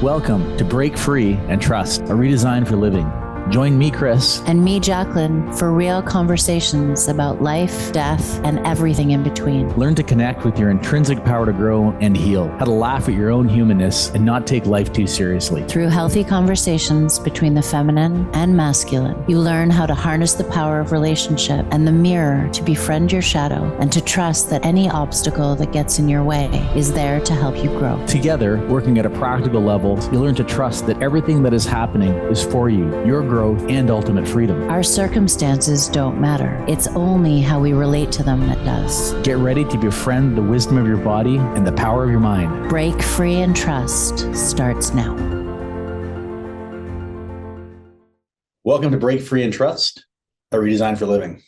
Welcome to Break Free and Trust, a redesign for living. Join me, Chris. And me, Jacqueline, for real conversations about life, death, and everything in between. Learn to connect with your intrinsic power to grow and heal, how to laugh at your own humanness and not take life too seriously. Through healthy conversations between the feminine and masculine, you learn how to harness the power of relationship and the mirror to befriend your shadow and to trust that any obstacle that gets in your way is there to help you grow. Together, working at a practical level, you learn to trust that everything that is happening is for you, your growth, and ultimate freedom. Our circumstances don't matter. It's only how we relate to them that does. Get ready to befriend the wisdom of your body and the power of your mind. Break Free and Trust starts now. Welcome to Break Free and Trust, a redesign for living.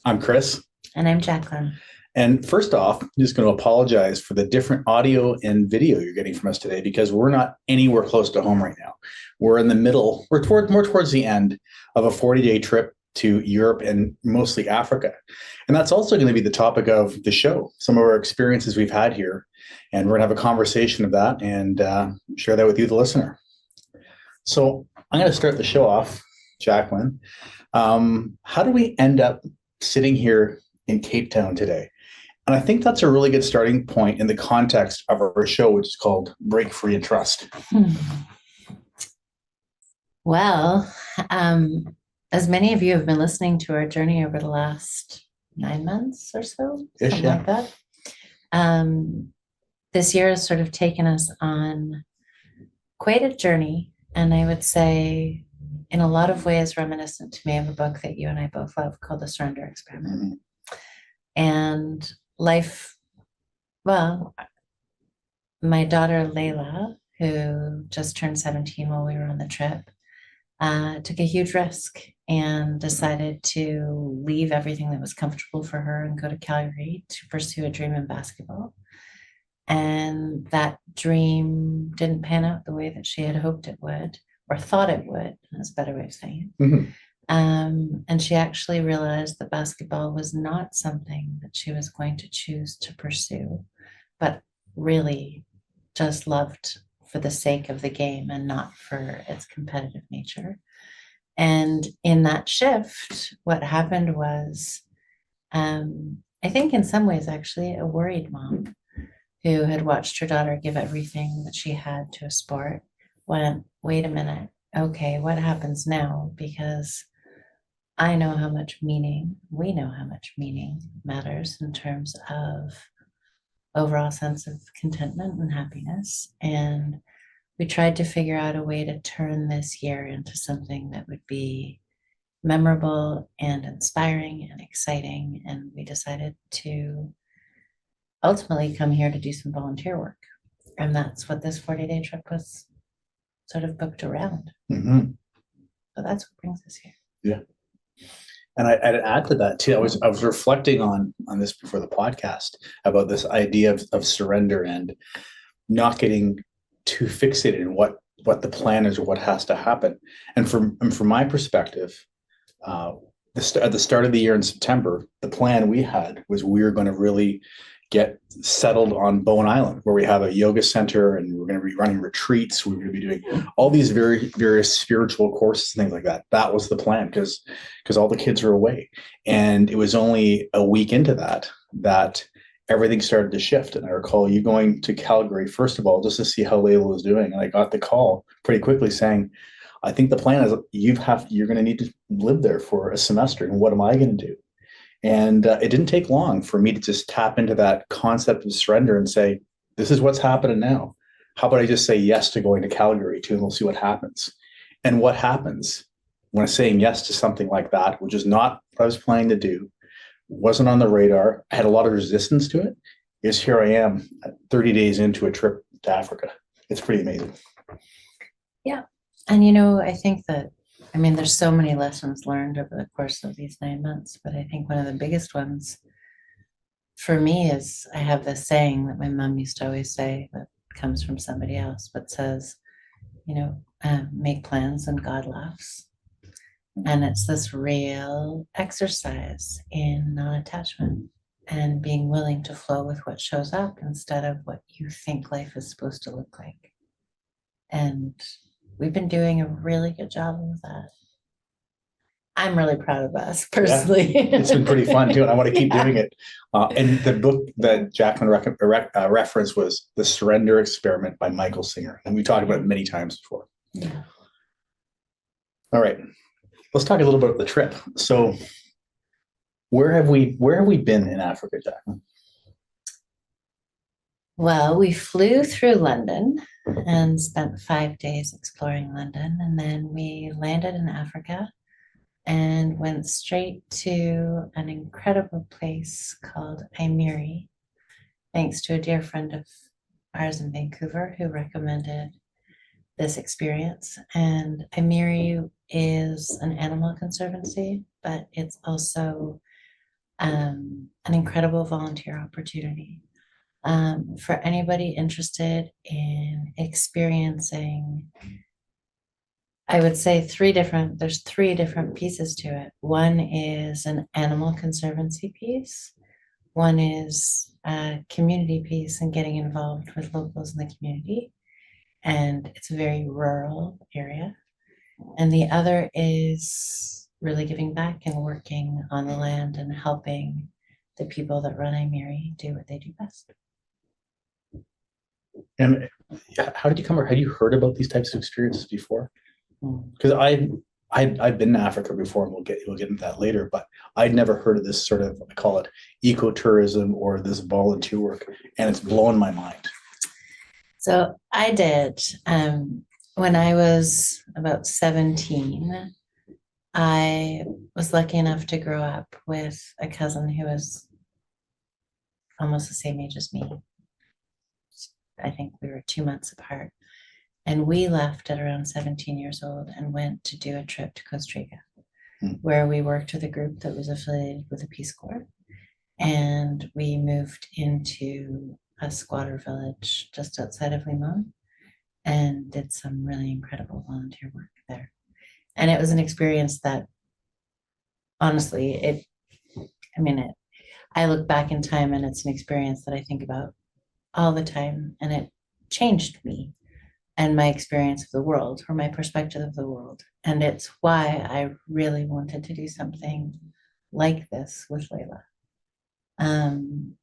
I'm Chris. And I'm Jacqueline. And first off, I'm just going to apologize for the different audio and video you're getting from us today, because we're not anywhere close to home right now. We're in the middle, we're more towards the end of a 40-day trip to Europe and mostly Africa. And that's also going to be the topic of the show, some of our experiences we've had here. And we're going to have a conversation of that and share that with you, the listener. So I'm going to start the show off, Jacqueline. How do we end up sitting here in Cape Town today? And I think that's a really good starting point in the context of our show, which is called Break Free and Trust. Well, as many of you have been listening to our journey over the last 9 months or so, something like that, this year has sort of taken us on quite a journey. And I would say, in a lot of ways, reminiscent to me of a book that you and I both love called The Surrender Experiment. Mm-hmm. And life, well, my daughter Layla, who just turned 17 while we were on the trip, took a huge risk and decided to leave everything that was comfortable for her and go to Calgary to pursue a dream in basketball. And that dream didn't pan out the way that she had hoped it would, or thought it would. That's a better way of saying it. Mm-hmm. And she actually realized that basketball was not something that she was going to choose to pursue, but really just loved for the sake of the game and not for its competitive nature. And in that shift, what happened was, I think in some ways, actually, a worried mom who had watched her daughter give everything that she had to a sport went, wait a minute, okay, what happens now? Because I know how much meaning, we know how much meaning matters in terms of overall sense of contentment and happiness. And we tried to figure out a way to turn this year into something that would be memorable and inspiring and exciting. And we decided to ultimately come here to do some volunteer work. And that's what this 40-day trip was sort of booked around. Mm-hmm. So that's what brings us here. Yeah. And I'd add to that too. I was reflecting on this before the podcast about this idea of surrender and not getting too fixated in what the plan is or what has to happen. And from my perspective, at the start of the year in September, the plan we had was we were going to really get settled on Bowen Island, where we have a yoga center, and we're going to be running retreats. We're going to be doing all these various spiritual courses and things like that. That was the plan, because all the kids are away. And it was only a week into that everything started to shift. And I recall you going to Calgary, first of all, just to see how Layla was doing. And I got the call pretty quickly saying, I think the plan is you're going to need to live there for a semester. And what am I going to do? And it didn't take long for me to just tap into that concept of surrender and say, this is what's happening now. How about I just say yes to going to Calgary too, and we'll see what happens. And what happens when saying yes to something like that, which is not what I was planning to do, wasn't on the radar, I had a lot of resistance to it, is here I am 30 days into a trip to Africa. It's pretty amazing. Yeah. And, I think that, there's so many lessons learned over the course of these 9 months, but I think one of the biggest ones for me is, I have this saying that my mom used to always say that comes from somebody else, but says, make plans and God laughs. And it's this real exercise in non-attachment and being willing to flow with what shows up instead of what you think life is supposed to look like. And we've been doing a really good job of that. I'm really proud of us personally. Yeah, it's been pretty fun too, and I want to keep Yeah. doing it. And the book that Jacqueline referenced was The Surrender Experiment by Michael Singer. And we talked about it many times before. Yeah. All right, let's talk a little bit about the trip. So where have we been in Africa, Jacqueline? Well, we flew through London and spent 5 days exploring London. And then we landed in Africa and went straight to an incredible place called Imiri, thanks to a dear friend of ours in Vancouver who recommended this experience. And Imiri is an animal conservancy, but it's also an incredible volunteer opportunity. For anybody interested in experiencing, I would say there's three different pieces to it. One is an animal conservancy piece. One is a community piece and getting involved with locals in the community. And it's a very rural area. And the other is really giving back and working on the land and helping the people that run Imiri do what they do best. And how did you come, or had you heard about these types of experiences before? Because I've been to Africa before, and we'll get into that later, but I'd never heard of this sort of, I call it ecotourism or this volunteer work, and it's blown my mind. So I did. When I was about 17, I was lucky enough to grow up with a cousin who was almost the same age as me. I think we were 2 months apart. And we left at around 17 years old and went to do a trip to Costa Rica, where we worked with a group that was affiliated with the Peace Corps. And we moved into a squatter village just outside of Limon and did some really incredible volunteer work there. And it was an experience that, honestly, I look back in time and it's an experience that I think about all the time, and it changed me and my experience of the world, or my perspective of the world. And it's why I really wanted to do something like this with Layla. And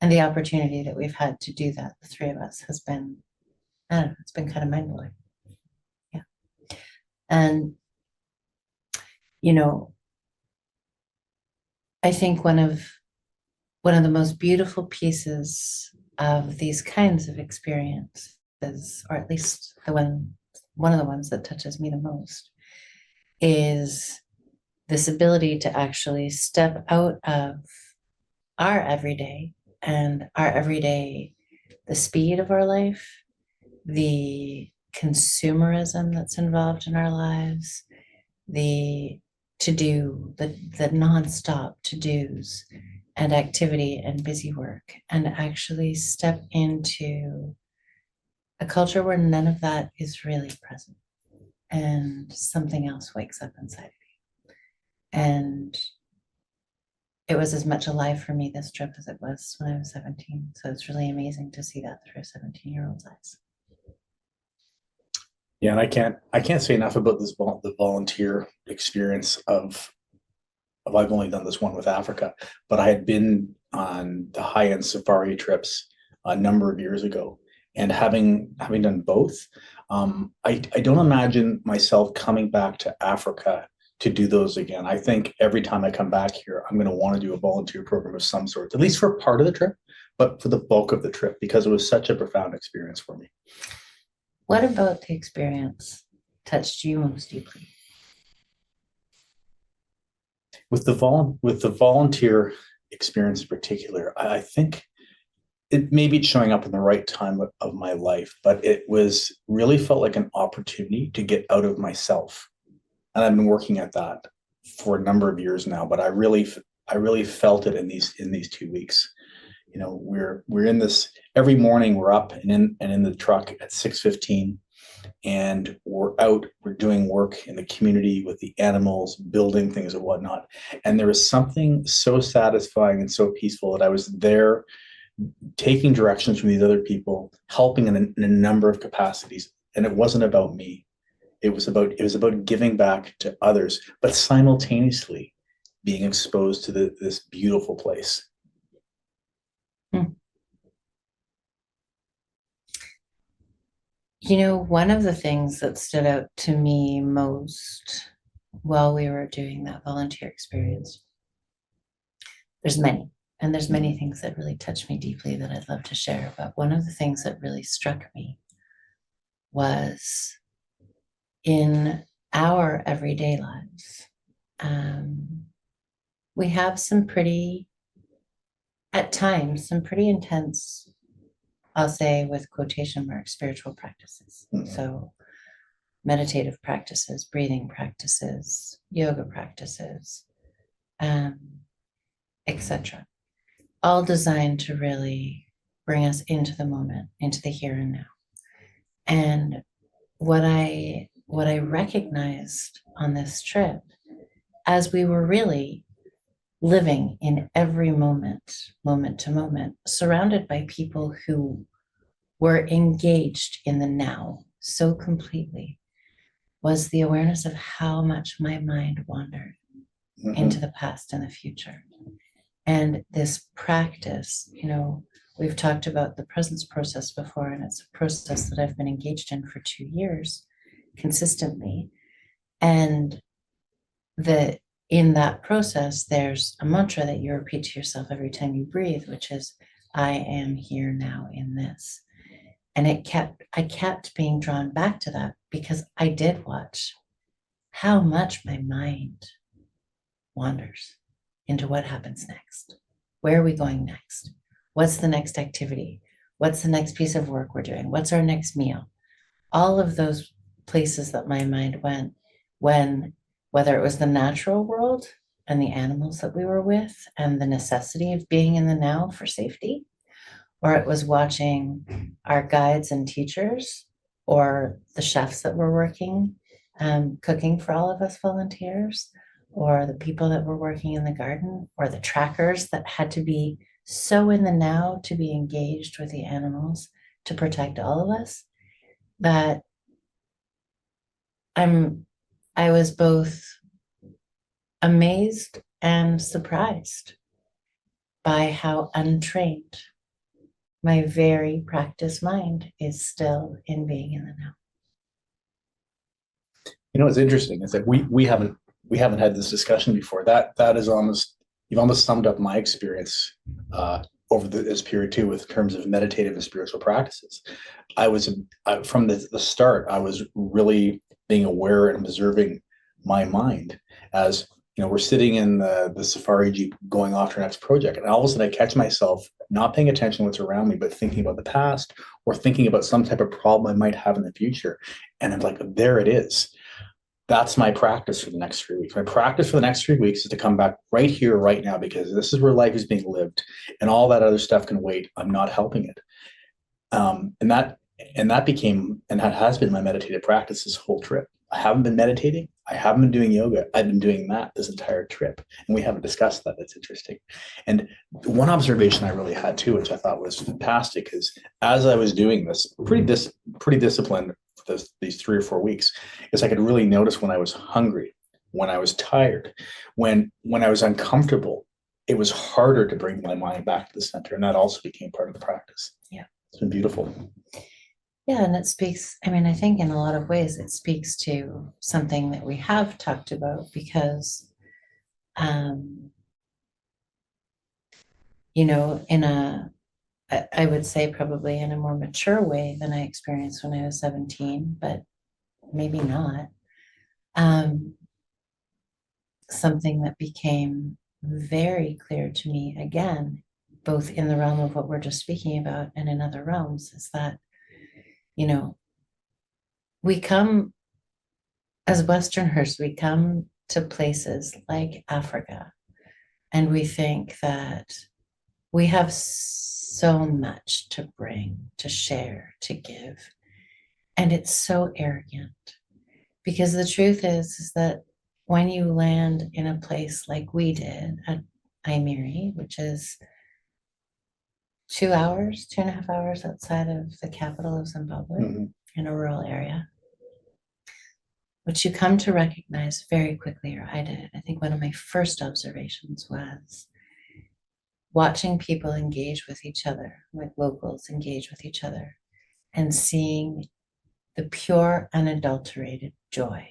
the opportunity that we've had to do that, the three of us, has been, I don't know, it's been kind of mind-blowing. Yeah. And, I think one of the most beautiful pieces of these kinds of experiences, or at least one of the ones that touches me the most, is this ability to actually step out of our everyday, the speed of our life, the consumerism that's involved in our lives, the nonstop to-dos and activity and busy work, and actually step into a culture where none of that is really present, and something else wakes up inside of you. And it was as much alive for me, this trip, as it was when I was 17. So it's really amazing to see that through a 17-year-old's eyes. Yeah, and I can't say enough about the volunteer experience of I've only done this one with Africa, but I had been on the high-end safari trips a number of years ago, and having done both, I don't imagine myself coming back to Africa to do those again. I think every time I come back here, I'm going to want to do a volunteer program of some sort, at least for part of the trip, but for the bulk of the trip, because it was such a profound experience for me. What about the experience touched you most deeply? With the volunteer experience in particular, I think maybe it's showing up in the right time of my life, but it was really felt like an opportunity to get out of myself. And I've been working at that for a number of years now, but I really felt it in these 2 weeks. We're in this every morning. We're up and in the truck at 6:15, and we're doing work in the community with the animals, building things and whatnot. And there was something so satisfying and so peaceful that I was there taking directions from these other people, helping in a number of capacities. And it wasn't about me. It was about giving back to others, but simultaneously being exposed to this beautiful place. You know, one of the things that stood out to me most while we were doing that volunteer experience, there's many, and there's many things that really touched me deeply that I'd love to share. But one of the things that really struck me was in our everyday lives, we have at times, some pretty intense, I'll say with quotation marks, spiritual practices. So meditative practices, breathing practices, yoga practices, etc. All designed to really bring us into the moment, into the here and now. And what I recognized on this trip, as we were really living in every moment to moment, surrounded by people who were engaged in the now so completely, was the awareness of how much my mind wandered into the past and the future. And this practice, we've talked about the presence process before, and it's a process that I've been engaged in for 2 years consistently. And in that process, there's a mantra that you repeat to yourself every time you breathe, which is, I am here now in this. And I kept being drawn back to that because I did watch how much my mind wanders into what happens next. Where are we going next? What's the next activity? What's the next piece of work we're doing? What's our next meal? All of those places that my mind went whether it was the natural world and the animals that we were with and the necessity of being in the now for safety, or it was watching our guides and teachers or the chefs that were working, cooking for all of us volunteers, or the people that were working in the garden, or the trackers that had to be so in the now to be engaged with the animals to protect all of us, that I was both amazed and surprised by how untrained my very practiced mind is still in being in the now. What's interesting is that we haven't had this discussion before. That is you've almost summed up my experience over this period too, with terms of meditative and spiritual practices. From the start, I was really being aware and observing my mind as we're sitting in the safari jeep going off to our next project, and all of a sudden I catch myself not paying attention to what's around me, but thinking about the past or thinking about some type of problem I might have in the future. And I'm like, there it is. That's my practice for the next 3 weeks. My practice for the next 3 weeks is to come back right here, right now, because this is where life is being lived, and all that other stuff can wait. I'm not helping it. And that became, and that has been my meditative practice this whole trip. I haven't been meditating. I haven't been doing yoga. I've been doing that this entire trip. And we haven't discussed that. That's interesting. And one observation I really had too, which I thought was fantastic, is as I was doing this, pretty disciplined for these 3 or 4 weeks, is I could really notice when I was hungry, when I was tired, when I was uncomfortable. It was harder to bring my mind back to the center. And that also became part of the practice. Yeah. It's been beautiful. Yeah, and it speaks, I think in a lot of ways it speaks to something that we have talked about, because, I would say probably in a more mature way than I experienced when I was 17, but maybe not. Something that became very clear to me again, both in the realm of what we're just speaking about and in other realms, is that we come as Westerners, we come to places like Africa, and we think that we have so much to bring, to share, to give. And it's so arrogant, because the truth is that when you land in a place like we did at Aimiri, which is 2 hours, 2.5 hours outside of the capital of Zimbabwe, in a rural area. What you come to recognize very quickly, or I did, I think one of my first observations was watching people engage with each other, like locals engage with each other, and seeing the pure, unadulterated joy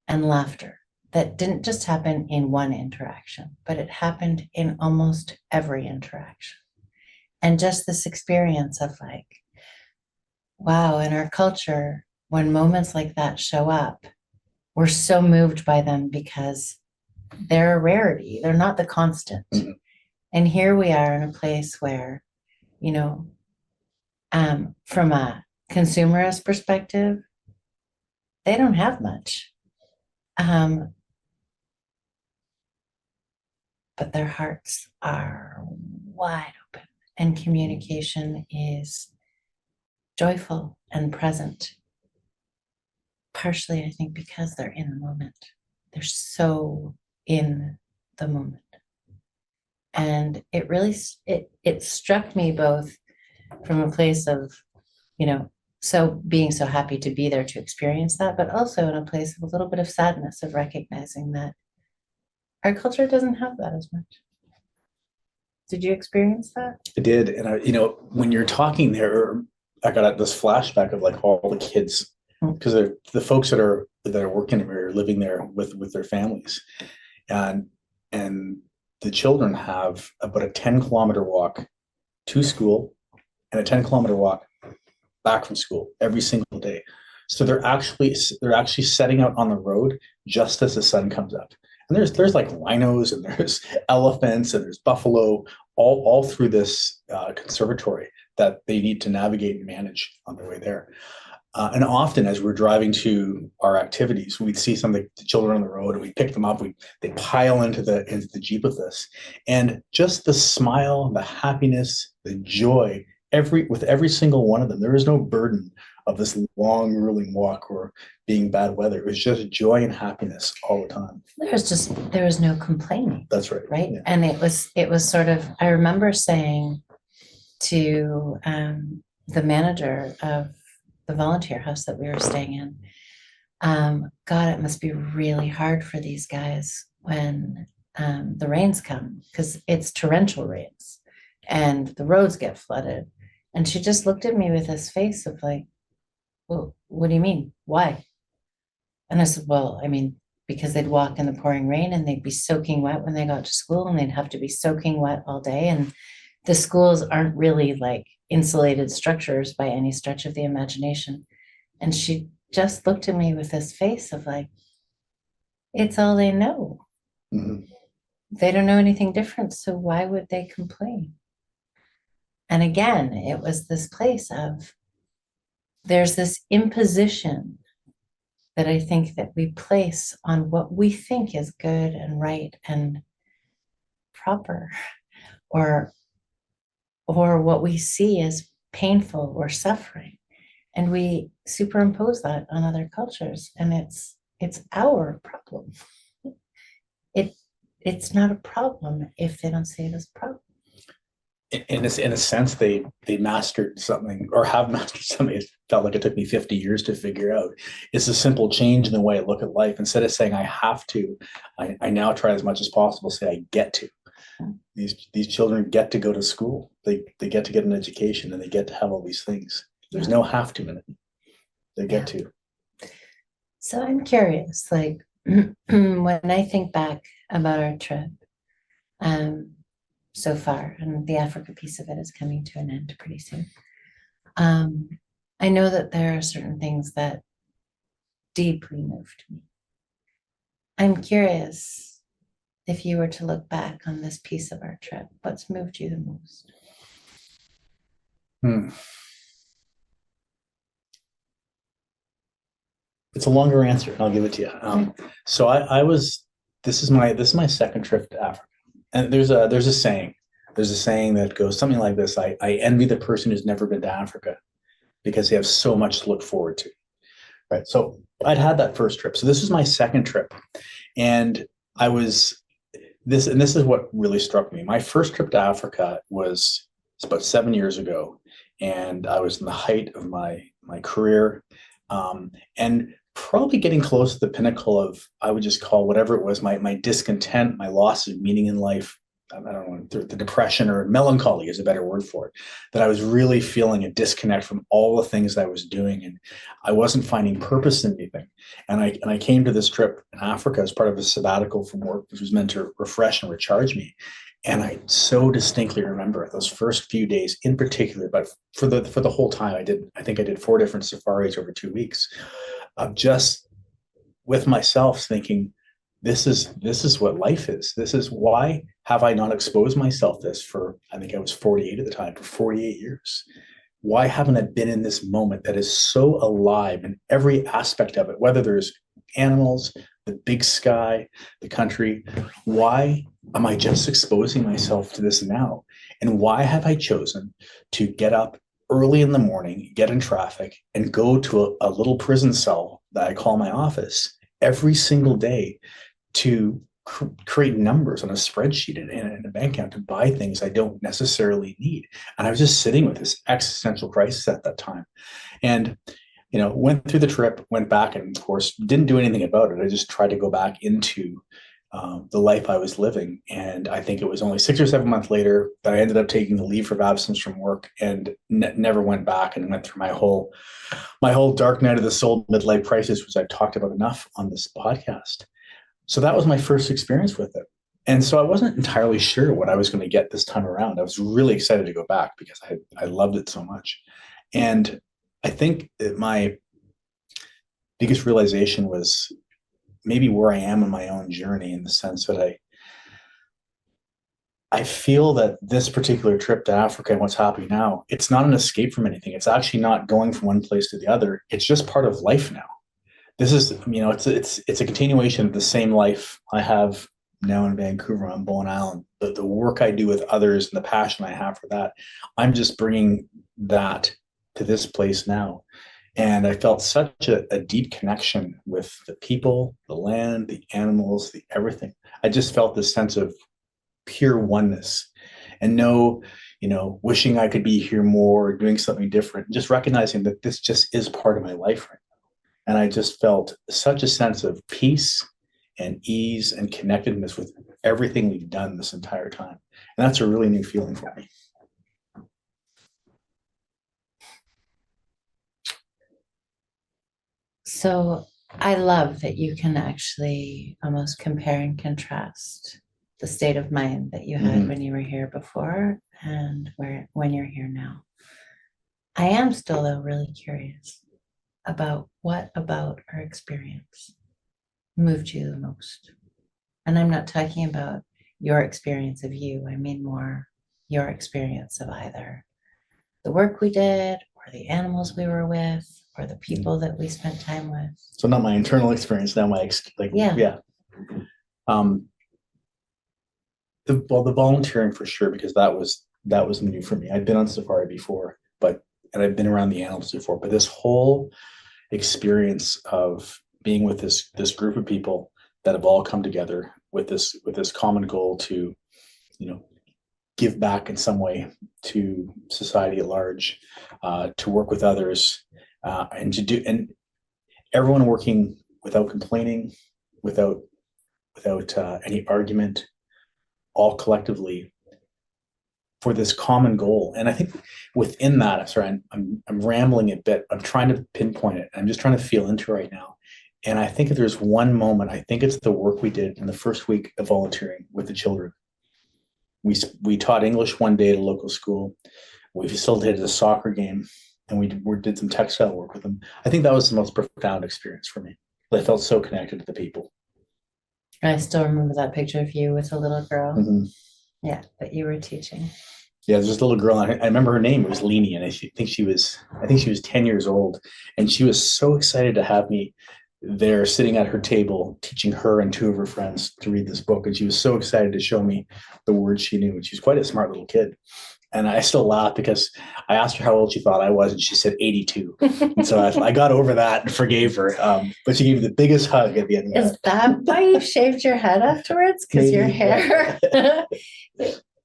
and laughter that didn't just happen in one interaction, but it happened in almost every interaction. And just this experience of like, wow, in our culture, when moments like that show up, we're so moved by them because they're a rarity. They're not the constant. And here we are in a place where, you know, from a consumerist perspective, they don't have much. But their hearts are wide open, and communication is joyful and present. Partially, I think, because they're in the moment. They're so in the moment. And it really, it struck me both from a place of, you know, so being so happy to be there to experience that, but also in a place of a little bit of sadness of recognizing that our culture doesn't have that as much. Did you experience that? I did. And you know, when you're talking there, I got this flashback of like all the kids, because they're the folks that are working or living there with their families, and the children have about a 10-kilometer walk to school and a 10-kilometer walk back from school every single day. So they're actually setting out on the road just as the sun comes up. And there's like rhinos and there's elephants and there's buffalo all through this conservatory that they need to navigate and manage on their way there. And often as we're driving to our activities, we'd see some of the children on the road and we pick them up. They pile into the Jeep with us. And just the smile, the happiness, the joy, with every single one of them, there is no burden of this long, grueling walk or being bad weather. It was just joy and happiness all the time. There was no complaining. That's right. Right. Yeah. And it was sort of, I remember saying to the manager of the volunteer house that we were staying in, God, it must be really hard for these guys when the rains come, because it's torrential rains and the roads get flooded. And she just looked at me with this face of like, well, what do you mean? Why? And I said, well, I mean, because they'd walk in the pouring rain and they'd be soaking wet when they got to school, and they'd have to be soaking wet all day. And the schools aren't really like insulated structures by any stretch of the imagination. And she just looked at me with this face of like, it's all they know. Mm-hmm. They don't know anything different. So why would they complain? And again, it was this place of, there's this imposition that I think that we place on what we think is good and right and proper, or what we see as painful or suffering. And we superimpose that on other cultures, and it's our problem. It's not a problem if they don't see it as a problem. In a sense, they mastered something, or have mastered something. It felt like it took me 50 years to figure out. It's a simple change in the way I look at life. Instead of saying I have to, I now try as much as possible to say I get to. These children get to go to school. They get to get an education, and they get to have all these things. There's no have to in it. They get to. So I'm curious, like when I think back about our trip, so far, and the Africa piece of it is coming to an end pretty soon. I know that there are certain things that deeply moved me. I'm curious, if you were to look back on this piece of our trip, what's moved you the most? It's a longer answer, and I'll give it to you. So I was. This is my second trip to Africa. And there's a saying that goes something like this: I envy the person who's never been to Africa because they have so much to look forward to. Right. So I'd had that first trip. So this is my second trip. And this is what really struck me. My first trip to Africa was It's about 7 years ago, and I was in the height of my career, and probably getting close to the pinnacle of, I would just call whatever it was, my discontent, my loss of meaning in life. I don't know, the depression or melancholy is a better word for it, that I was really feeling a disconnect from all the things I was doing, and I wasn't finding purpose in anything. And I came to this trip in Africa as part of a sabbatical from work, which was meant to refresh and recharge me. And I so distinctly remember those first few days in particular, but for the whole time, I think I did 4 different safaris over 2 weeks of just with myself thinking, this is what life is. This is why have I not exposed myself this for, I think I was 48 at the time, for 48 years. Why haven't I been in this moment that is so alive in every aspect of it, whether there's animals, the big sky, the country? Why am I just exposing myself to this now? And why have I chosen to get up early in the morning, get in traffic, and go to a little prison cell that I call my office every single day to create numbers on a spreadsheet and a bank account to buy things I don't necessarily need? And I was just sitting with this existential crisis at that time. And, went through the trip, went back, and of course, didn't do anything about it. I just tried to go back into the life I was living. And I think it was only 6 or 7 months later that I ended up taking the leave of absence from work and never went back, and went through my whole dark night of the soul midlife crisis, which I've talked about enough on this podcast. So that was my first experience with it. And so I wasn't entirely sure what I was going to get this time around. I was really excited to go back because I loved it so much. And I think that my biggest realization was maybe where I am in my own journey, in the sense that I feel that this particular trip to Africa and what's happening now, it's not an escape from anything. It's actually not going from one place to the other. It's just part of life now. This is, it's a continuation of the same life I have now in Vancouver on Bowen Island. The work I do with others and the passion I have for that, I'm just bringing that to this place now. And I felt such a deep connection with the people, the land, the animals, the everything. I just felt this sense of pure oneness, and wishing I could be here more, doing something different, just recognizing that this just is part of my life right now. And I just felt such a sense of peace and ease and connectedness with everything we've done this entire time. And that's a really new feeling for me. So I love that you can actually almost compare and contrast the state of mind that you had when you were here before and when you're here now. I am still, though, really curious about what about our experience moved you the most. And I'm not talking about your experience of you. I mean more your experience of either the work we did, or the animals we were with, or the people that we spent time with. So not my internal experience, now my the volunteering for sure, because that was new for me. I'd been on safari before, and I've been around the animals before, but this whole experience of being with this group of people that have all come together with this common goal to, give back in some way to society at large, to work with others, and everyone working without complaining, without any argument, all collectively for this common goal. And I think within that, I'm rambling a bit. I'm trying to pinpoint it. I'm just trying to feel into it right now. And I think if there's one moment, I think it's the work we did in the first week of volunteering with the children. We taught English one day at a local school. We facilitated a soccer game, and we did some textile work with them. I think that was the most profound experience for me. I felt so connected to the people. I still remember that picture of you with a little girl. Mm-hmm. Yeah, that you were teaching. Yeah, there's this little girl. I remember her name was Leanie, and I think she was 10 years old, and she was so excited to have me there, sitting at her table, teaching her and 2 of her friends to read this book. And she was so excited to show me the words she knew. And she's quite a smart little kid. And I still laugh because I asked her how old she thought I was, and she said 82. And so I got over that and forgave her. But she gave me the biggest hug at the end of that. Is that why you shaved your head afterwards? Because your hair.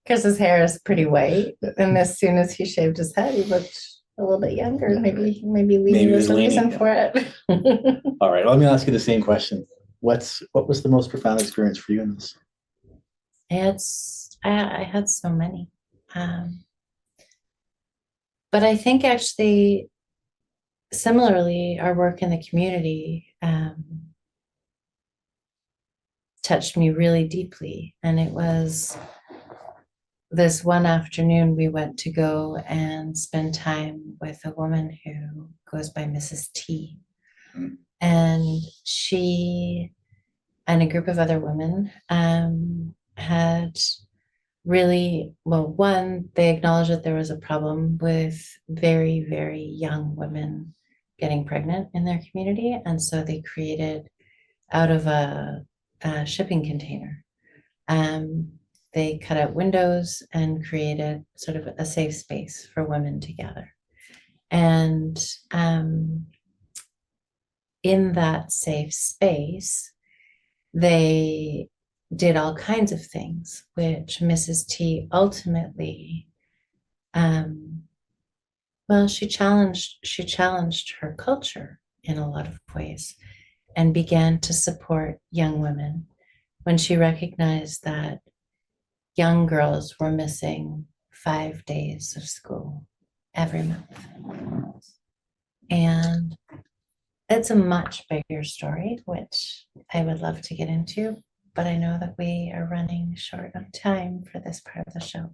Chris's hair is pretty white, and as soon as he shaved his head, he looked a little bit younger. Yeah, maybe Maybe lean he was was the leaning, reason yeah. for it. All right, let me ask you the same question. What was the most profound experience for you in this? I had so many. Um, but I think actually, similarly, our work in the community touched me really deeply. And it was this one afternoon we went to go and spend time with a woman who goes by Mrs. T. Mm. And she and a group of other women had really, well, one, they acknowledged that there was a problem with very, very young women getting pregnant in their community. And so they created out of a shipping container. They cut out windows and created sort of a safe space for women to gather. And in that safe space, they did all kinds of things, which Mrs. T ultimately, well, she challenged her culture in a lot of ways and began to support young women when she recognized that young girls were missing 5 days of school every month. And it's a much bigger story, which I would love to get into, but I know that we are running short of time for this part of the show.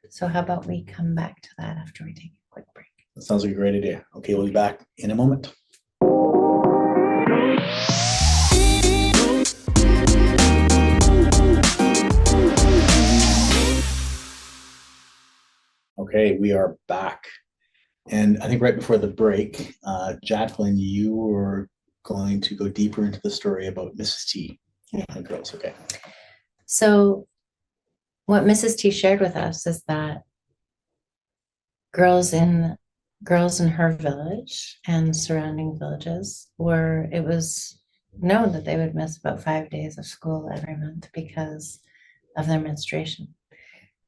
So how about we come back to that after we take a quick break? That sounds like a great idea. Okay, we'll be back in a moment. Okay, we are back. And I think right before the break, Jacqueline, you were going to go deeper into the story about Mrs. T and girls. Okay. So what Mrs. T shared with us is that girls in her village and surrounding villages it was known that they would miss about 5 days of school every month because of their menstruation.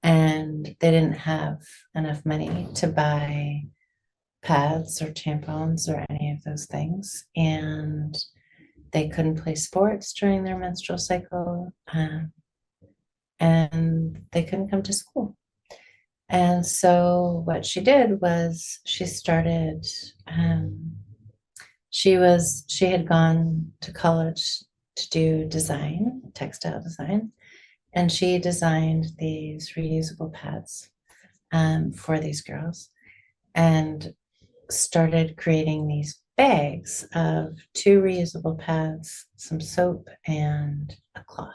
And they didn't have enough money to buy pads or tampons or any of those things. And they couldn't play sports during their menstrual cycle. And they couldn't come to school. And so what she did was she started, she had gone to college to do design, textile design, and she designed these reusable pads for these girls and started creating these bags of 2 reusable pads, some soap, and a cloth.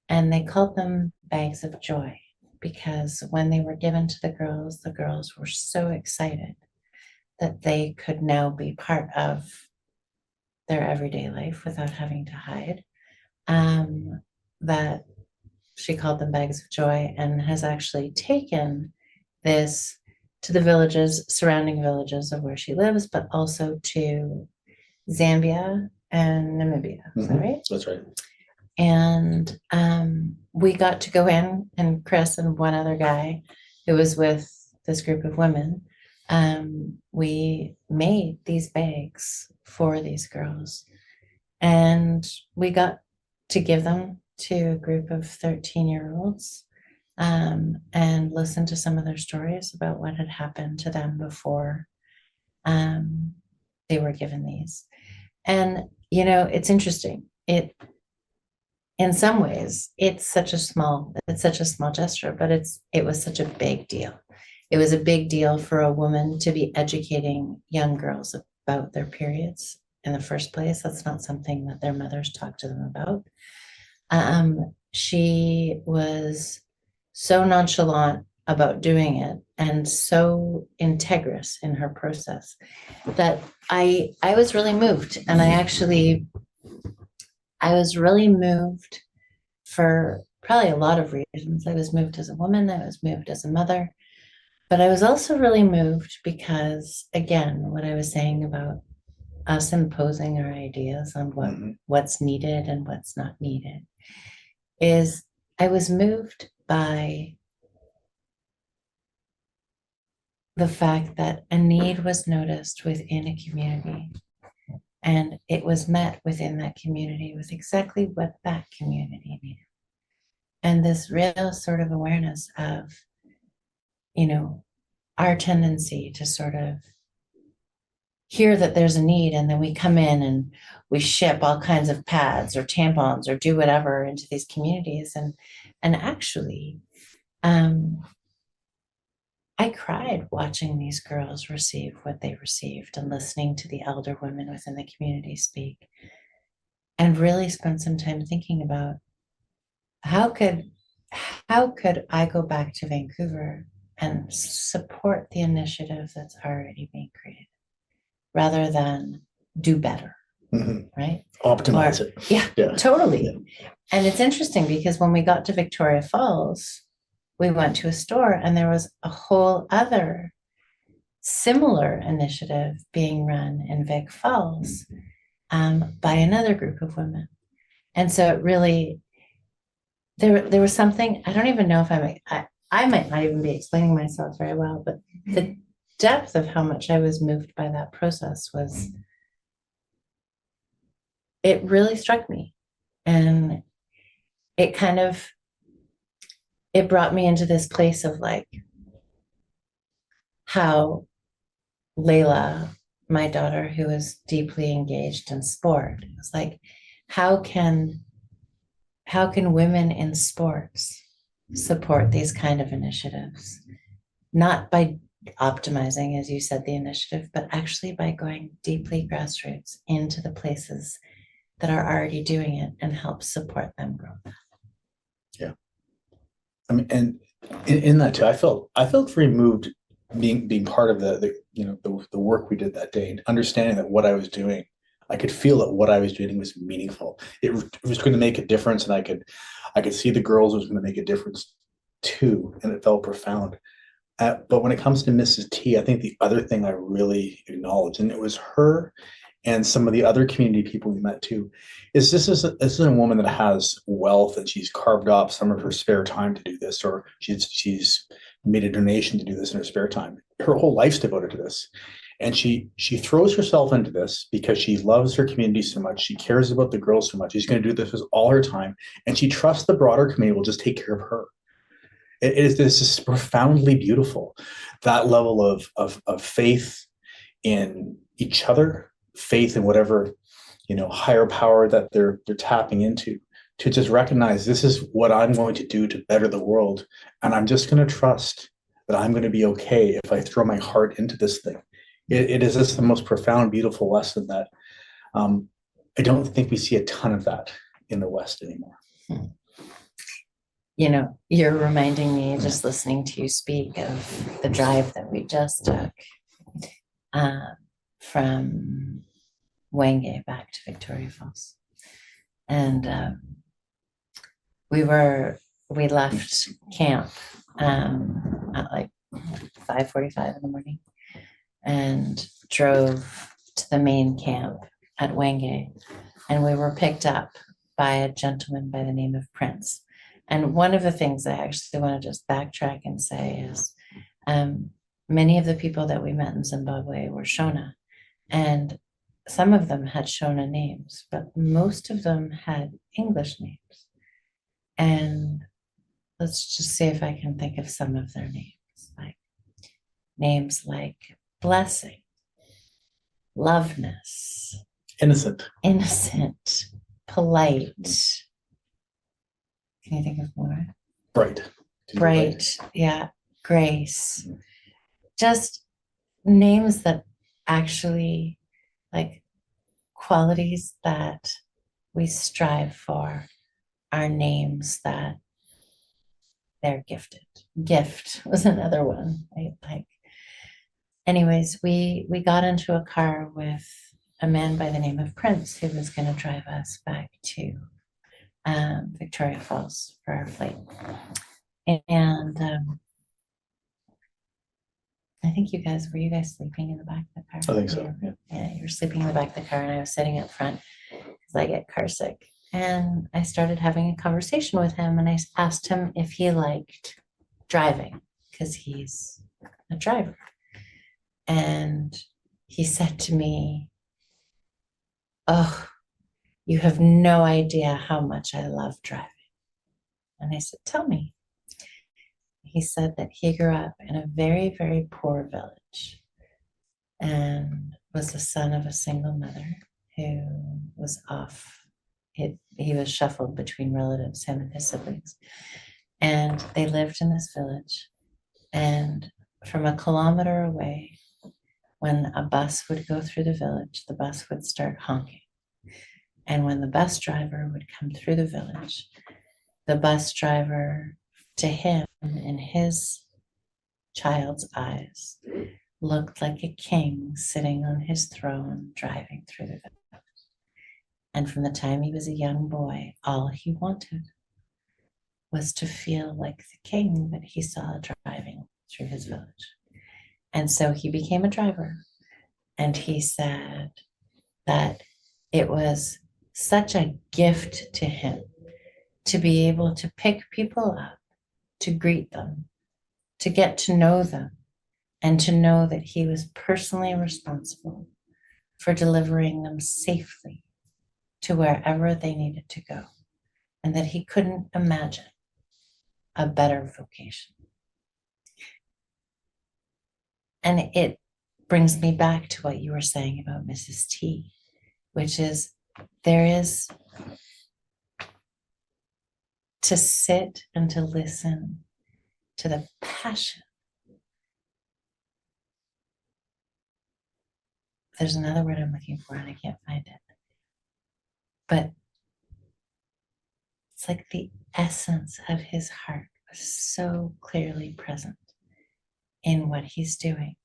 And they called them bags of joy because when they were given to the girls were so excited that they could now be part of their everyday life without having to hide. That she called them bags of joy and has actually taken this to the villages, surrounding villages of where she lives, but also to Zambia and Namibia. Is that right? That's right. And we got to go in, and Chris and one other guy who was with this group of women, we made these bags for these girls. And we got to give them to a group of 13-year-olds and listen to some of their stories about what had happened to them before they were given these. And, it's interesting. In some ways, it's such a small gesture, but it was such a big deal. It was a big deal for a woman to be educating young girls about their periods in the first place. That's not something that their mothers talk to them about. She was so nonchalant about doing it and so integrous in her process that I was really moved. And I was really moved for probably a lot of reasons. I was moved as a woman, I was moved as a mother, but I was also really moved because, again, what I was saying about us imposing our ideas on what's needed and what's not needed is I was moved by the fact that a need was noticed within a community, and it was met within that community with exactly what that community needed. And this real sort of awareness of, our tendency to sort of hear that there's a need, and then we come in and we ship all kinds of pads or tampons or do whatever into these communities. And actually, I cried watching these girls receive what they received and listening to the elder women within the community speak, and really spent some time thinking about how could I go back to Vancouver and support the initiative that's already being created rather than do better, right? Optimize it. Yeah, totally. Yeah. And it's interesting because when we got to Victoria Falls, we went to a store and there was a whole other similar initiative being run in Vic Falls by another group of women. And so it really, there was something, I don't even know if I might not even be explaining myself very well, but the depth of how much I was moved by that process it really struck me. And it brought me into this place of like how Layla, my daughter, who is deeply engaged in sport, was like, how can women in sports support these kind of initiatives? Not by optimizing, as you said, the initiative, but actually by going deeply grassroots into the places that are already doing it and help support them grow. Yeah. I mean, and in that too, I felt very moved being part of the work we did that day, and understanding that what I was doing, I could feel that what I was doing was meaningful. It was going to make a difference, and I could see the girls was going to make a difference too, and it felt profound. But when it comes to Mrs. T, I think the other thing I really acknowledge, and it was her and some of the other community people we met too, is this is a woman that has wealth, and she's carved off some of her spare time to do this, or she's made a donation to do this in her spare time. Her whole life's devoted to this. And she throws herself into this because she loves her community so much. She cares about the girls so much. She's going to do this with all her time. And she trusts the broader community will just take care of her. This is profoundly beautiful. That level of faith in each other, faith in whatever, higher power that they're tapping into, to just recognize this is what I'm going to do to better the world. And I'm just going to trust that I'm going to be okay if I throw my heart into this thing. It is just the most profound, beautiful lesson that I don't think we see a ton of that in the West anymore. You're reminding me, just listening to you speak, of the drive that we just took from Wenge back to Victoria Falls. And we left camp at like 5:45 in the morning and drove to the main camp at Wenge. And we were picked up by a gentleman by the name of Prince. And one of the things I actually want to just backtrack and say is many of the people that we met in Zimbabwe were Shona, and some of them had Shona names, but most of them had English names. And let's just see if I can think of some of their names like blessing, loveness, innocent, polite. Can you think of more? Bright. Yeah. Grace. Just names that actually, like, qualities that we strive for are names that they're gifted. Gift was another one, right? Anyways, we got into a car with a man by the name of Prince, who was going to drive us back to Victoria Falls for our flight. And I think were you guys sleeping in the back of the car? I think so, yeah. Yeah, you were sleeping in the back of the car, and I was sitting up front because I get car sick. And I started having a conversation with him, and I asked him if he liked driving, because he's a driver. And he said to me, "Oh, you have no idea how much I love driving." And I said, "Tell me." He said that he grew up in a very, very poor village and was the son of a single mother who was off. He was shuffled between relatives, him and his siblings. And they lived in this village. And from a kilometer away, when a bus would go through the village, the bus would start honking. And when the bus driver would come through the village, the bus driver, to him, in his child's eyes, looked like a king sitting on his throne driving through the village. And from the time he was a young boy, all he wanted was to feel like the king that he saw driving through his village. And so he became a driver. And he said that it was such a gift to him to be able to pick people up, to greet them, to get to know them, and to know that he was personally responsible for delivering them safely to wherever they needed to go, and that he couldn't imagine a better vocation. And it brings me back to what you were saying about Mrs. T, which is there is to sit and to listen to the passion. There's another word I'm looking for and I can't find it. But it's like the essence of his heart was so clearly present in what he's doing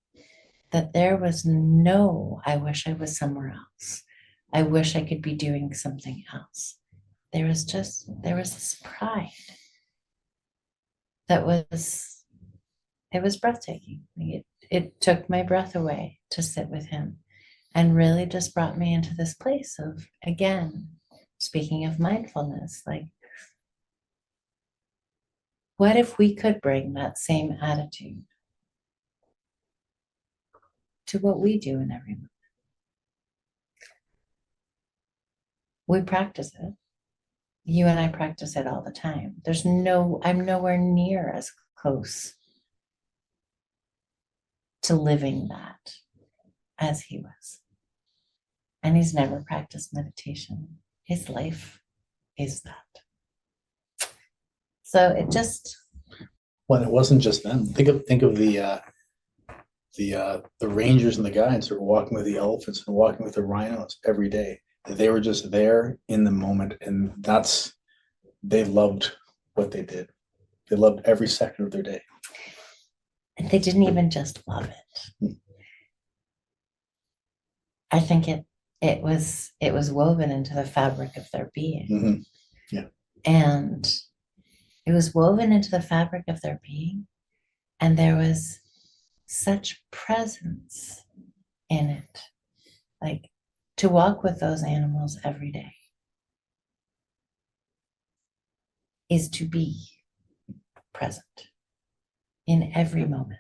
that there was no, I wish I was somewhere else. I wish I could be doing there was this pride that was, it was breathtaking. It took my breath away to sit with him and really just brought me into this place of, again, speaking of mindfulness, like, what if we could bring that same attitude to what we do in every moment? We practice it. You and I practice it all the time. I'm nowhere near as close to living that as he was. And he's never practiced meditation. His life is that. So it just. Well, it wasn't just them. Think of the rangers and the guides who were walking with the elephants and walking with the rhinos every day. They were just there in the moment, and they loved what they did. They loved every second of their day. And they didn't even just love it. I think it was woven into the fabric of their being. Mm-hmm. Yeah. And it was woven into the fabric of their being. And there was such presence in it. Like, to walk with those animals every day is to be present in every moment.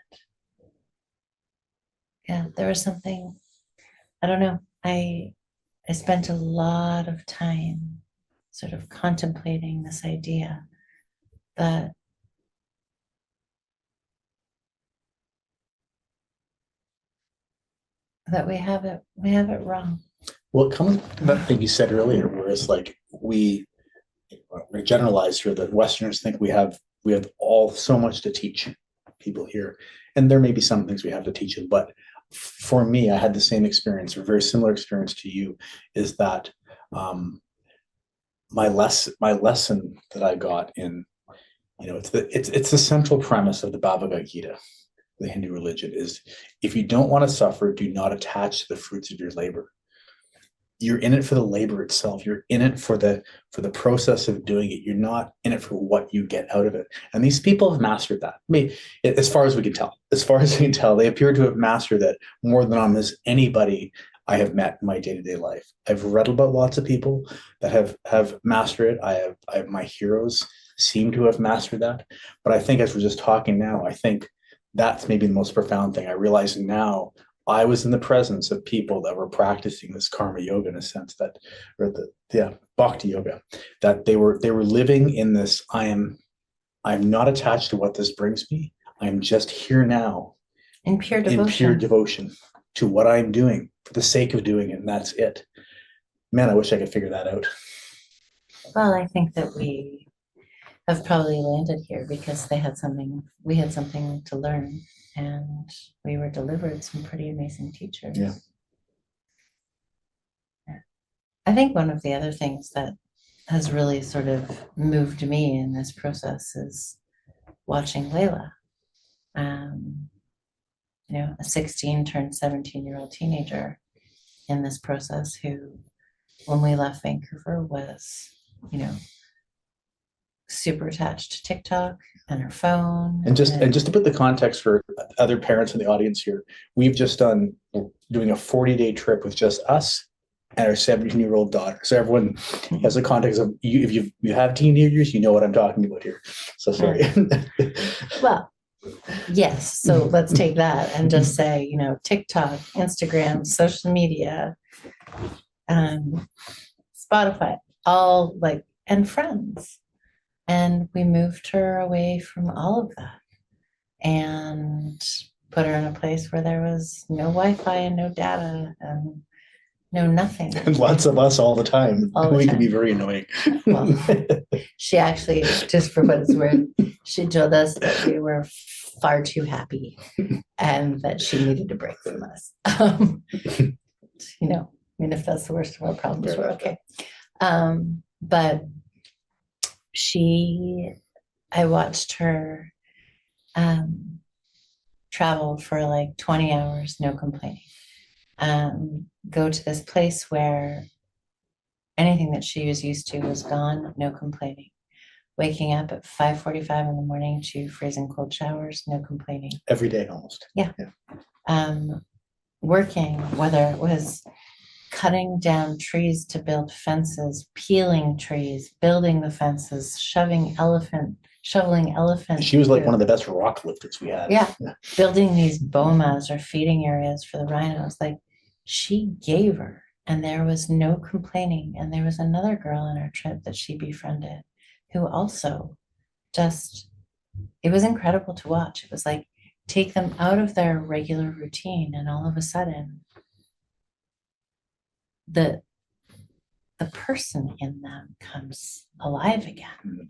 Yeah, there was something, I don't know, I spent a lot of time sort of contemplating this idea that we have it wrong. Well, it comes to that thing you said earlier, where it's like we generalize here that Westerners think we have all so much to teach people here, and there may be some things we have to teach them. But for me, I had the same experience, or very similar experience to you, is that my lesson that I got in, it's the central premise of the Bhagavad Gita, the Hindu religion, is if you don't want to suffer, do not attach to the fruits of your labor. You're in it for the labor itself. You're in it for the process of doing it. You're not in it for what you get out of it. And these people have mastered that. I mean, as far as we can tell, they appear to have mastered that more than almost anybody I have met in my day-to-day life. I've read about lots of people that have mastered it. I have my heroes seem to have mastered that. But I think as we're just talking now, I think that's maybe the most profound thing. I realize now I was in the presence of people that were practicing this karma yoga in a sense that, or bhakti yoga, that they were living in this, I'm not attached to what this brings me. I'm just here now In pure in pure devotion. devotion to what I'm doing for the sake of doing it. And that's it. Man, I wish I could figure that out. Well, I think that we have probably landed here because we had something to learn, and we were delivered some pretty amazing teachers. Yeah. I think one of the other things that has really sort of moved me in this process is watching Layla. A 16 turned 17-year-old teenager in this process who, when we left Vancouver, was, super attached to TikTok and her phone. And just to put the context for other parents in the audience here, we've just doing a 40-day trip with just us and our 17-year-old daughter. So everyone has a context of you. If you have teenagers, you know what I'm talking about here. So sorry. Well, yes. So let's take that and just say, TikTok, Instagram, social media, Spotify, all and friends. And we moved her away from all of that and put her in a place where there was no Wi-Fi and no data and no nothing. And lots of us all the time. We can be very annoying. Well, she actually, just for what it's worth, she told us that we were far too happy and that she needed a break from us. If that's the worst of our problems, we're okay. But I watched her travel for 20 hours, no complaining. Go to this place where anything that she was used to was gone, no complaining. Waking up at 5:45 in the morning to freezing cold showers, no complaining. Every day almost. Yeah. Working, whether it was cutting down trees to build fences, peeling trees, building the fences, shoveling elephant. She was one of the best rock lifters we had. Yeah. Building these bomas or feeding areas for the rhinos. She gave her, and there was no complaining. And there was another girl on our trip that she befriended who also it was incredible to watch. It was take them out of their regular routine, and all of a sudden the person in them comes alive again.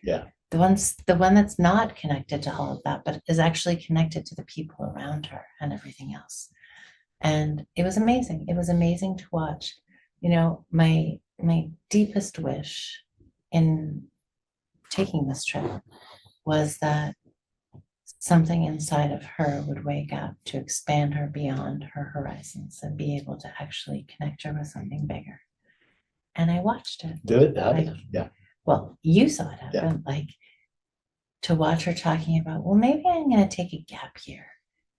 The one that's not connected to all of that, but is actually connected to the people around her and everything else. And it was amazing. It was amazing to watch. My deepest wish in taking this trip was that something inside of her would wake up to expand her beyond her horizons and be able to actually connect her with something bigger. And I watched it. Did it happen? Yeah. Well, you saw it happen. Yeah. To watch her talking about, well, maybe I'm going to take a gap year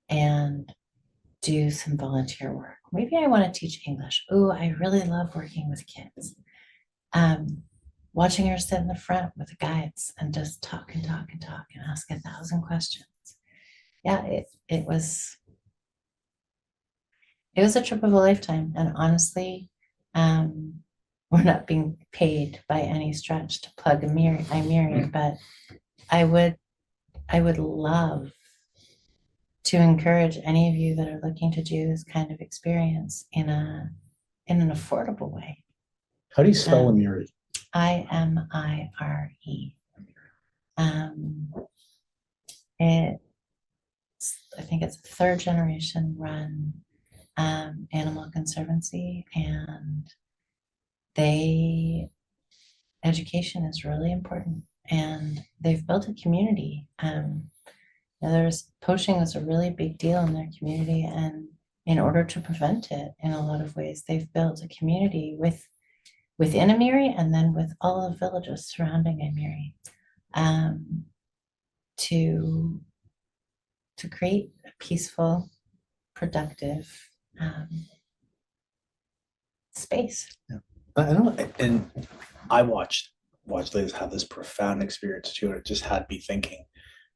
and do some volunteer work. Maybe I want to teach English. Oh, I really love working with kids. Watching her sit in the front with the guides and just talk and ask 1,000 questions. Yeah, it was a trip of a lifetime. And honestly, we're not being paid by any stretch to plug Imiri, but I would love to encourage any of you that are looking to do this kind of experience in an affordable way. How do you spell Imiri? Imire. I think it's a 3rd generation run animal conservancy, and education is really important, and they've built a community. Poaching was a really big deal in their community, and in order to prevent it in a lot of ways, they've built a community within Imiri and then with all the villages surrounding Imiri to create a peaceful, productive space. Yeah. I know, and I watched ladies have this profound experience too, and it just had me thinking,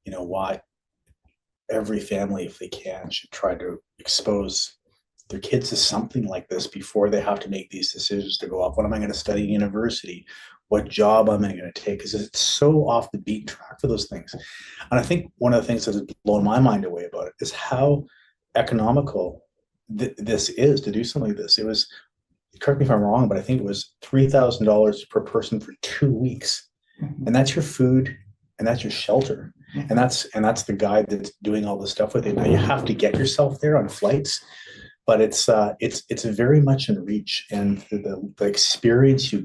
why every family, if they can, should try to expose their kids to something like this before they have to make these decisions to go off. What am I going to study in university? What job am I going to take? Because it's so off the beaten track for those things. And I think one of the things that has blown my mind away about it is how economical this is to do something like this. It was, correct me if I'm wrong, but I think it was $3,000 per person for 2 weeks. And that's your food and that's your shelter. And that's the guy that's doing all the stuff with it. Now you have to get yourself there on flights, but it's very much in reach, and the experience we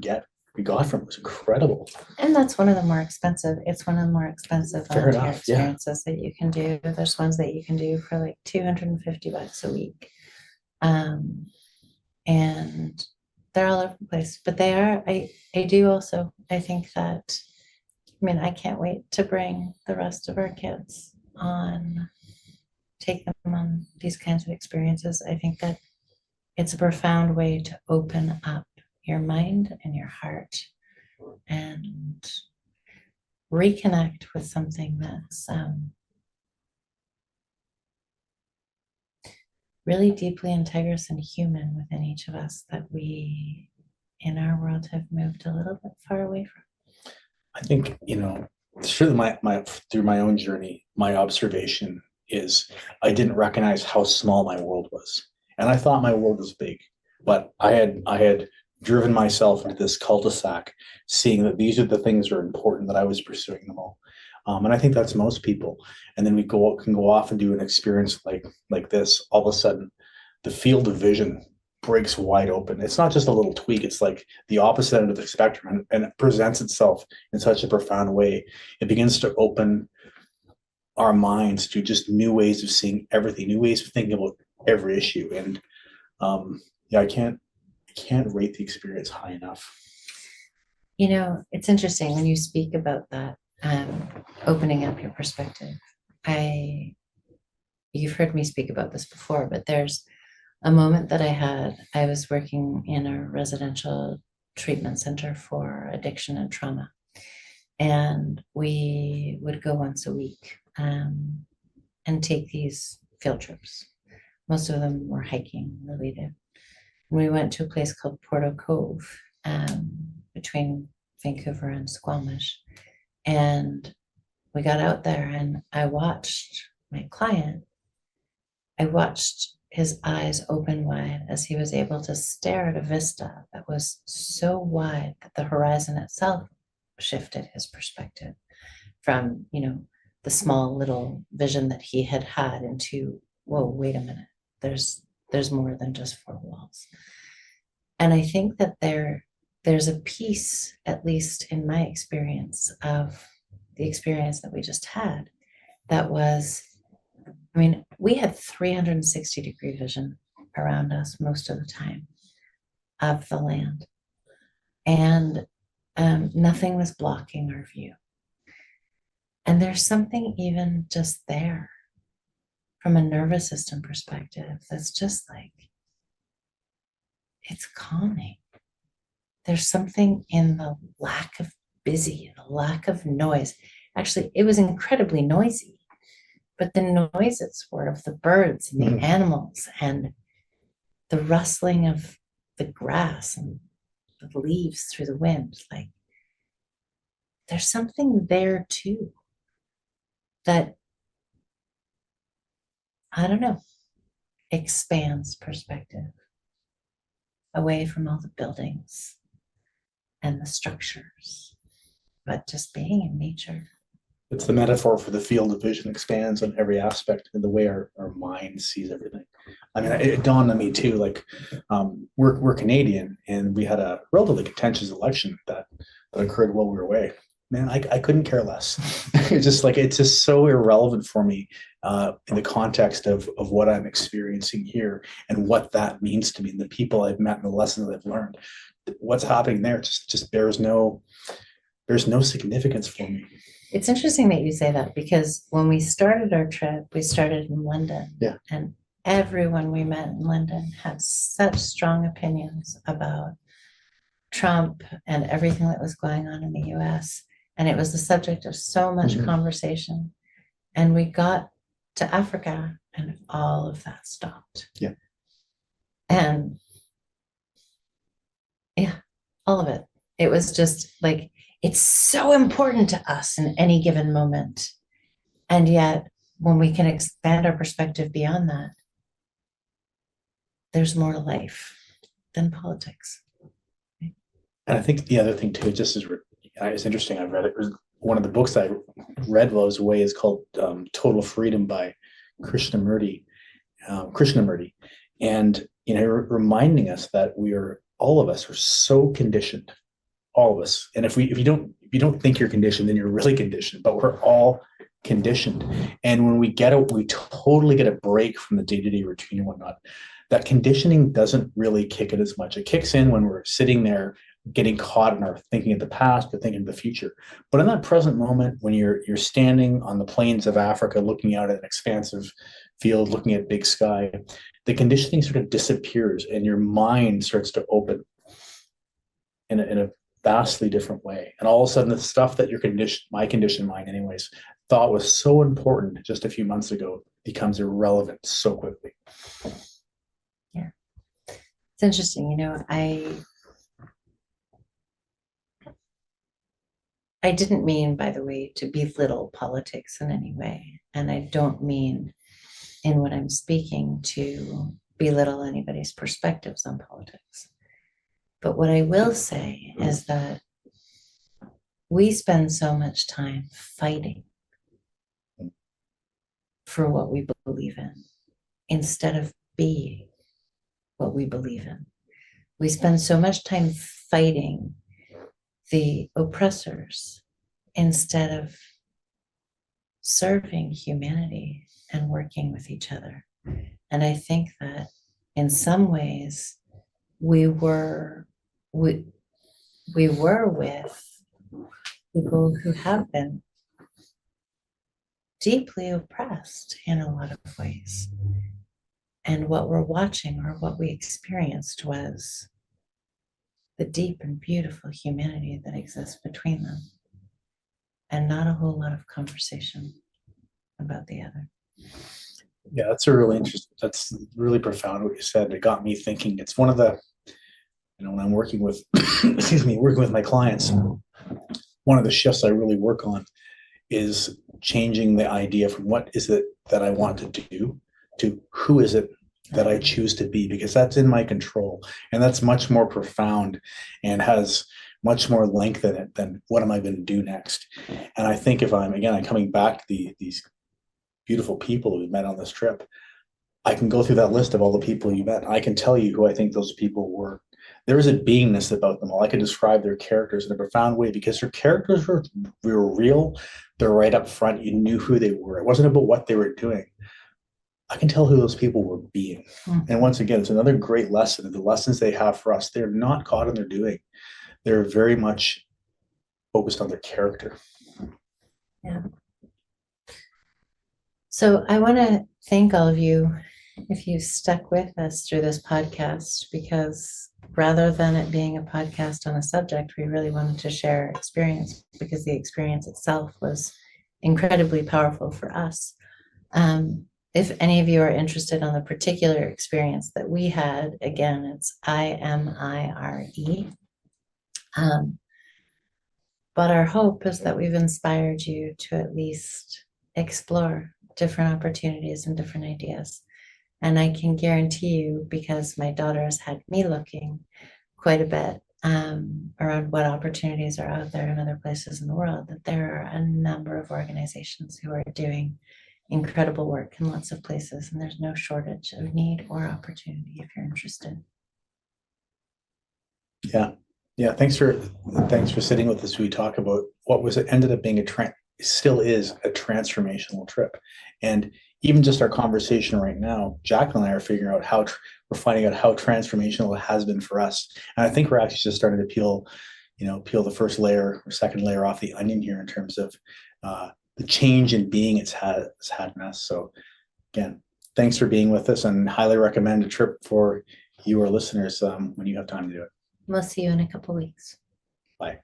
got from it was incredible. And that's one of the more expensive. It's one of the more expensive Fair volunteer enough, yeah. experiences that you can do. There's ones that you can do for like $250 a week. And they're all over the place, but they are, I do also, I think that, I mean, I can't wait to bring the rest of our kids on, take them on these kinds of experiences. I think that it's a profound way to open up your mind and your heart and reconnect with something that's really deeply integrous and human within each of us that we in our world have moved a little bit far away from. I think, certainly my through my own journey, my observation is I didn't recognize how small my world was. And I thought my world was big, but I had driven myself into this cul-de-sac, seeing that these are the things that are important, that I was pursuing them all. And I think that's most people. And then we can go off and do an experience like this. All of a sudden, the field of vision breaks wide open. It's not just a little tweak. It's like the opposite end of the spectrum, and it presents itself in such a profound way. It begins to open our minds to just new ways of seeing everything, new ways of thinking about every issue. And I can't rate the experience high enough. It's interesting when you speak about that, opening up your perspective. You've heard me speak about this before, but there's a moment that I was working in a residential treatment center for addiction and trauma. And we would go once a week and take these field trips. Most of them were hiking related. And we went to a place called Porto Cove, between Vancouver and Squamish. And we got out there and I watched my client. I watched his eyes open wide as he was able to stare at a vista that was so wide that the horizon itself shifted his perspective from, the small little vision that he had into, whoa, wait a minute, there's more than just four walls. And I think that there's a piece, at least in my experience, of the experience that we just had, that was, we had 360-degree vision around us most of the time of the land. And nothing was blocking our view. And there's something even just there from a nervous system perspective that's just like, it's calming. There's something in the lack of busy, the lack of noise. Actually, it was incredibly noisy, but the noises were of the birds and the animals and the rustling of the grass and the leaves through the wind. Like, there's something there too that, I don't know, expands perspective away from all the buildings and the structures, but just being in nature. It's the metaphor for the field of vision expands on every aspect in the way our mind sees everything. It dawned on me too, like we're Canadian and we had a relatively contentious election that occurred while we were away. Man, I couldn't care less. It's just so irrelevant for me in the context of what I'm experiencing here and what that means to me and the people I've met and the lessons I've learned. What's happening there just bears no significance for me. It's interesting that you say that, because when we started our trip, we started in London. Yeah. And everyone we met in London had such strong opinions about Trump and everything that was going on in the US. And it was the subject of so much conversation. And we got to Africa, and all of that stopped. Yeah. And yeah, all of it. It was just like, it's so important to us in any given moment. And yet, when we can expand our perspective beyond that, there's more to life than politics. And I think the other thing too, just is it's interesting. I've read it. One of the books I read while I was away is called Total Freedom by Krishnamurti. And reminding us that all of us are so conditioned, all of us. And if you don't think you're conditioned, then you're really conditioned. But we're all conditioned. And when we totally get a break from the day-to-day routine and whatnot, that conditioning doesn't really kick in as much. It kicks in when we're sitting there getting caught in our thinking of the past or thinking of the future. But in that present moment, when you're standing on the plains of Africa, looking out at an expansive field, looking at big sky, the conditioning sort of disappears and your mind starts to open in a vastly different way. And all of a sudden, the stuff that my conditioned mind anyways, thought was so important just a few months ago becomes irrelevant so quickly. Yeah. It's interesting. I didn't mean, by the way, to belittle politics in any way. And I don't mean in what I'm speaking to belittle anybody's perspectives on politics. But what I will say is that we spend so much time fighting for what we believe in instead of being what we believe in. We spend so much time fighting the oppressors instead of serving humanity and working with each other. And I think that in some ways we were with people who have been deeply oppressed in a lot of ways. And what we're watching or what we experienced was the deep and beautiful humanity that exists between them, and not a whole lot of conversation about the other. Yeah, that's really profound what you said. It got me thinking. It's one of the, when I'm working with, working with my clients, one of the shifts I really work on is changing the idea from what is it that I want to do to who is it that I choose to be, because that's in my control. And that's much more profound and has much more length in it than what am I going to do next. And I think if I'm coming back to these beautiful people that we met on this trip, I can go through that list of all the people you met. I can tell you who I think those people were. There is a beingness about them all. I can describe their characters in a profound way because their characters were real. They're right up front. You knew who they were. It wasn't about what they were doing. I can tell who those people were being. Mm-hmm. And once again, it's another great lesson. The lessons they have for us, they're not caught in their doing. They're very much focused on their character. Yeah. So I want to thank all of you if you stuck with us through this podcast, because rather than it being a podcast on a subject, we really wanted to share experience because the experience itself was incredibly powerful for us. If any of you are interested on the particular experience that we had, again, it's IMIRE. But our hope is that we've inspired you to at least explore different opportunities and different ideas. And I can guarantee you, because my daughter has had me looking quite a bit around what opportunities are out there in other places in the world, that there are a number of organizations who are doing incredible work in lots of places, and there's no shortage of need or opportunity if you're interested. Yeah. Thanks for sitting with us as we talk about what ended up being still is a transformational trip. And even just our conversation right now, Jacqueline and I are figuring out we're finding out how transformational it has been for us. And I think we're actually just starting to peel the first layer or second layer off the onion here in terms of the change in being it's had in us. So again, thanks for being with us, and highly recommend a trip for your listeners when you have time to do it. We'll see you in a couple of weeks. Bye.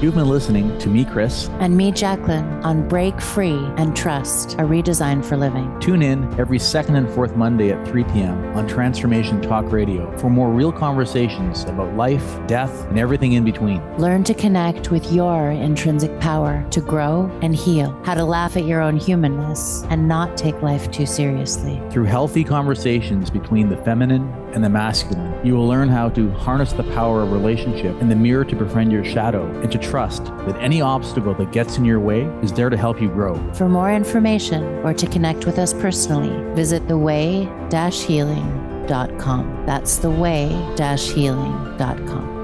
You've been listening to me, Chris. And me, Jacqueline, on Break Free and Trust, a redesign for living. Tune in every second and fourth Monday at 3 p.m. on Transformation Talk Radio for more real conversations about life, death, and everything in between. Learn to connect with your intrinsic power to grow and heal, how to laugh at your own humanness and not take life too seriously. Through healthy conversations between the feminine and the masculine, you will learn how to harness the power of relationship and the mirror to befriend your shadow, and to trust that any obstacle that gets in your way is there to help you grow. For more information or to connect with us personally, visit theway-healing.com. That's theway-healing.com.